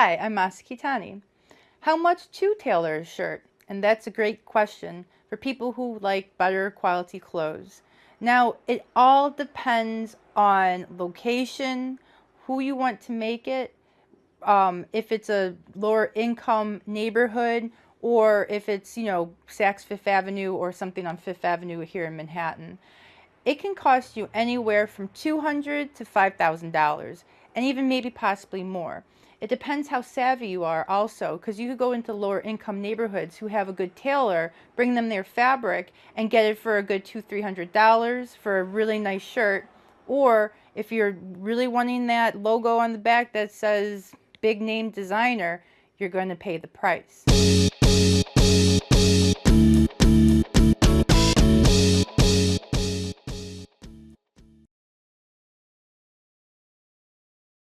Hi, I'm Masakitani. How much to tailor a shirt? And that's a great question for people who like better quality clothes. Now, it all depends on location, who you want to make it, if it's a lower income neighborhood, or if it's, Saks Fifth Avenue or something on Fifth Avenue here in Manhattan. It can cost you anywhere from $200 to $5,000, and even maybe possibly more. It depends how savvy you are also, because you could go into lower income neighborhoods who have a good tailor, bring them their fabric, and get it for a good $200-300 for a really nice shirt. Or if you're really wanting that logo on the back that says big name designer, you're going to pay the price.